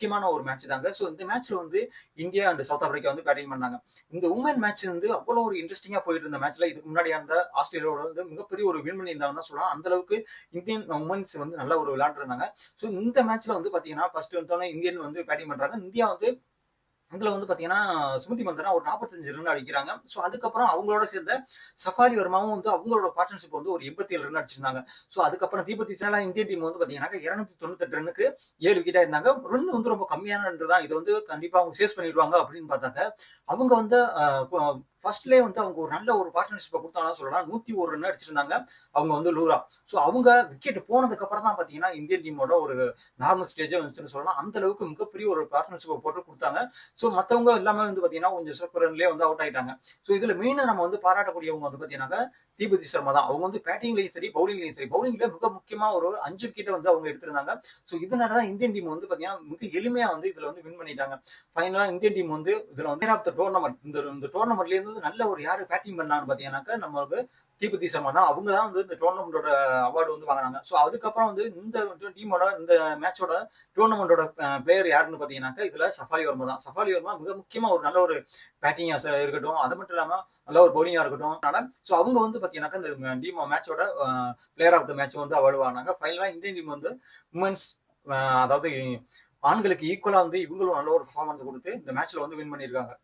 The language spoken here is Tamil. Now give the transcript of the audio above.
முக்கியமான ஒரு மேட்ச் தாங்க. ஸோ இந்த மேட்ச்ல வந்து இந்தியா அண்ட் சவுத் ஆப்பிரிக்கா வந்து பேட்டிங் பண்ணாங்க. இந்த உமன் மேட்ச் வந்து அவ்வளோ ஒரு இன்ட்ரெஸ்டிங்கா போயிட்டு இருந்த மேட்ச்ல இதுக்கு முன்னாடி அந்த ஆஸ்திரேலியாவோட வந்து மிகப்பெரிய ஒரு வின் பண்ணியிருந்தாங்கன்னு தான் சொல்லலாம். அந்த அளவுக்கு இந்தியன் உமன்ஸ் வந்து நல்ல ஒரு விளையாண்டுருந்தாங்க. ஸோ இந்த மேட்ச்ல வந்து பாத்தீங்கன்னா ஃபர்ஸ்ட் வந்தோடனே இந்தியன் வந்து பேட்டிங் பண்றாங்க. இந்தியா வந்து அதுல வந்து பாத்தீங்கன்னா, சுமதி மந்தனா ஒரு 45 ரன் அடிக்கிறாங்க. ஸோ அதுக்கப்புறம் அவங்களோட சேர்ந்த சஃபாரி வர்மாவும் வந்து அவங்களோட பார்ட்னர்ஷிப் வந்து ஒரு 87 ரன் அடிச்சிருந்தாங்க. ஸோ அதுக்கப்புறம் தீபத்தி சர்மா இந்தியன் டீம் வந்து பாத்தீங்கன்னா 298 ரன்னுக்கு 7 விக்கெட் இருந்தாங்க. ரன் வந்து ரொம்ப கம்மியான ரன் தான். இது வந்து கண்டிப்பா அவங்க சேஸ் பண்ணிடுவாங்க அப்படின்னு பார்த்தாங்க. அவங்க வந்து ஃபர்ஸ்ட்லயே வந்து அவங்க ஒரு நல்ல ஒரு பார்ட்னர்ஷிப்பை கொடுத்தாங்கன்னு சொல்லலாம். 101 ரன் அடிச்சிருந்தாங்க. அவங்க வந்து லூரா. ஸோ அவங்க விக்கெட் போனதுக்கு அப்புறம் தான் பாத்தீங்கன்னா இந்தியன் டீமோட ஒரு நார்மல் ஸ்டேஜே வந்துச்சுன்னு சொல்லலாம். அந்த அளவுக்கு மிகப்பெரிய ஒரு பார்ட்னர்ஷிப்பை போட்டு கொடுத்தாங்க. ஸோ மத்தவங்க எல்லாமே வந்து பாத்தீங்கன்னா கொஞ்சம் சிறப்பு ரன்லயே வந்து அவுட் ஆயிட்டாங்க. ஸோ இதுல மெயினா நம்ம வந்து பாராட்டக்கூடியவங்க வந்து பாத்தீங்கன்னா தீபதி சர்மா தான். அவங்க வந்து பேட்டிங்லயும் சரி, பவுலிங்லயும் சரி, பவுலிங்ல மிக முக்கியமா ஒரு 5 விக்கெட் வந்து அவங்க எடுத்திருந்தாங்க. ஸோ இதனாலதான் இந்தியன் டீம் வந்து பாத்தீங்கன்னா மிக எளிமையா வந்து இதுல வந்து வின் பண்ணிட்டாங்க. ஃபைனலா இந்தியன் டீம் வந்து இதுல வந்து ஆஃப் த டோர்னமெண்ட் இந்த டோர்னமெண்ட்ல இருந்து நல்ல ஒரு யாரு பேட்டிங் பண்ணான்னு பாத்தீங்கன்னாக்கா நம்மளுக்கு தீபதி சர்மா தான். அவங்க தான் வந்து இந்த டோர்னமெண்டோட அவார்டு வந்து வாங்கினாங்க. ஸோ அதுக்கப்புறம் வந்து இந்த டீமோட இந்த மேட்சோட டோர்னமெண்டோட பிளேயர் யாருன்னு பாத்தீங்கன்னாக்கா இதுல சஃபாரி வர்மா தான். சஃபாரி வர்மா மிக முக்கியமா ஒரு நல்ல ஒரு பேட்டிங்கா இருக்கட்டும், அது மட்டும் இல்லாம நல்ல ஒரு பவுலிங்கா இருக்கட்டும். ஸோ அவங்க வந்து பாத்தீங்கன்னாக்கா இந்த டீம் மேட்சோட பிளேயர் ஆஃப் த மேட்ச் வந்து அவார்டு வாங்கினாங்க. ஃபைனலா இந்தியன் டீம் வந்து உமன்ஸ் அதாவது ஆண்களுக்கு ஈக்குவலா வந்து இவங்களும் நல்ல ஒரு பெர்ஃபார்மன்ஸ் கொடுத்து இந்த மேட்ச்ல வந்து வின் பண்ணியிருக்காங்க.